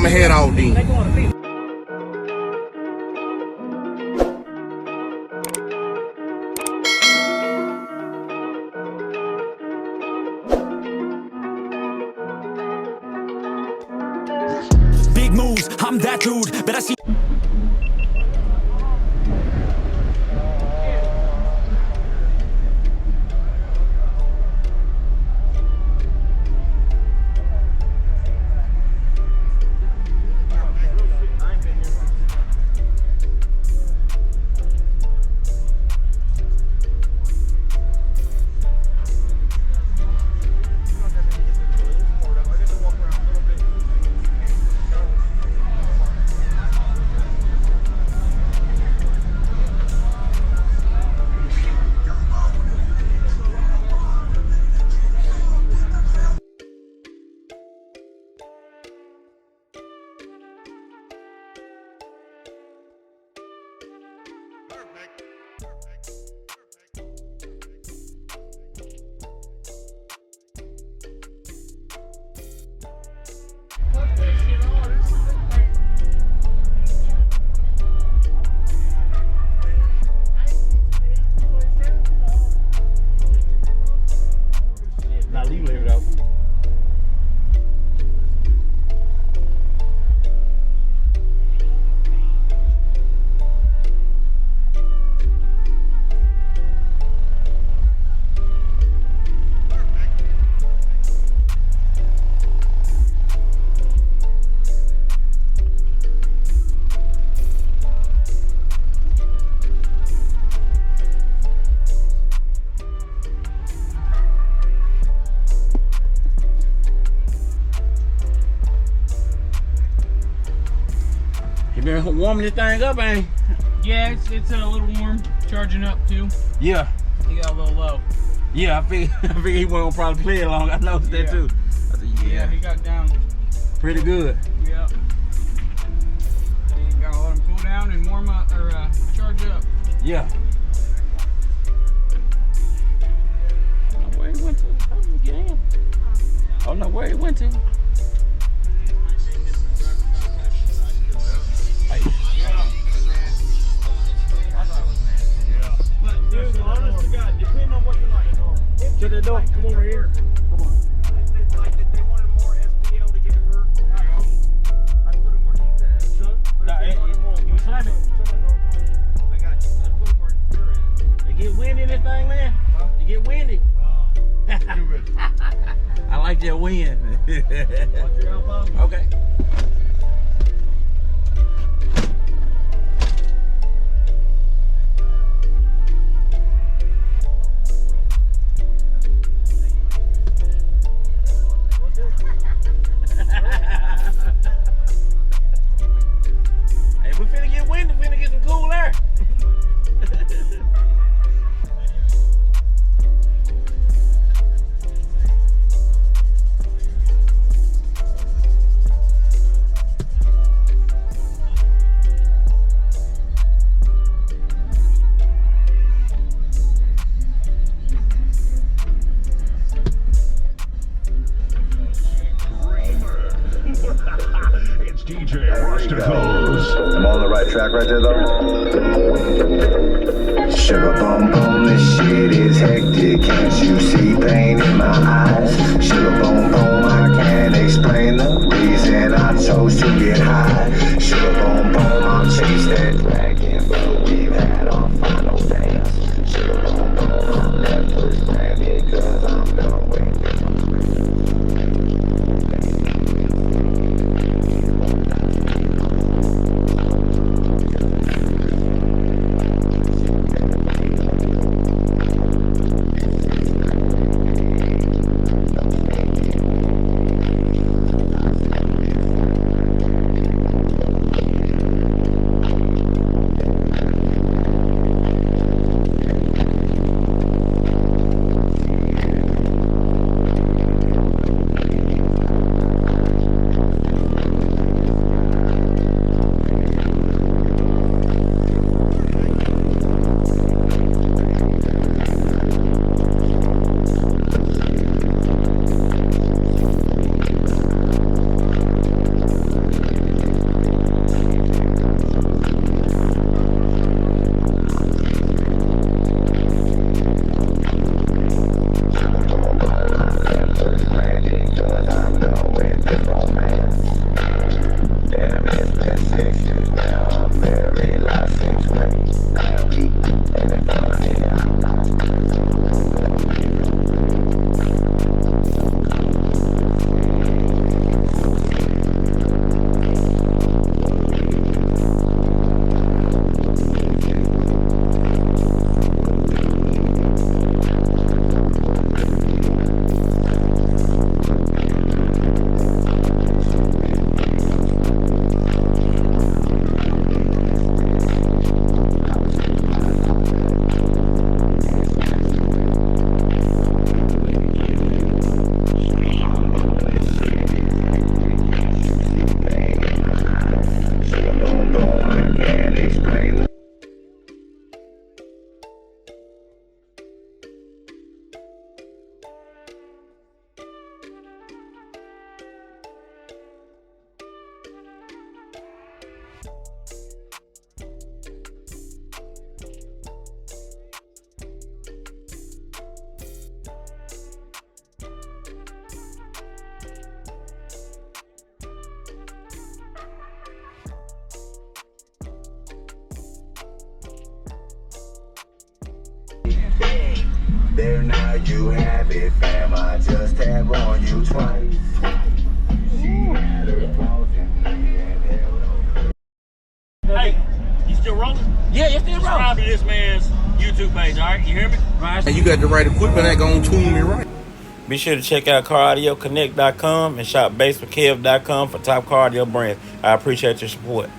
I'ma head out then. Big moves, I'm that dude, but I see. You been warming this thing up, ain't you? Yeah, it's a little warm. Charging up too. Yeah. He got a little low. Yeah, I figured he wasn't gonna probably play it long. I noticed that too. I said, Yeah, he got down. Pretty good. Yeah. You gotta let him cool down and warm up or charge up. Yeah. Oh, where he went to? How did we get in? Oh no, where he went to? Dude, honest to God, depending on what you like. To the door. Come over here. Come on. They wanted more SPL to get hurt. I put him where he's at. You slam it. I got you. I put him where you're at. It get windy in this thing, man. It get windy. I like that wind. Watch your elbow. Okay. Hey, we finna get windy, finna get some cool air. It's DJ Rusticos. I'm on the right track right there, though. Sugar bum bum, this shit is hectic. Can't you see pain in my eyes? Sugar bum bum, I can't explain the reason I chose to get high. Sugar bum bum, I'll chase that dragon, but we've had our final dance. Sugar bum bum, I'm left with stranded 'cause I'm done with it. There now you have it, fam. I just have on you twice. She had her paws in me and held on. Hey, you still rolling? Yeah, you still Subscribe to this man's YouTube page, all right? You hear me? right. And you got the right equipment that gonna tune me right. Be sure to check out CarAudioConnect.com and shop BASSWITHKEV.com for top car audio brands. I appreciate your support.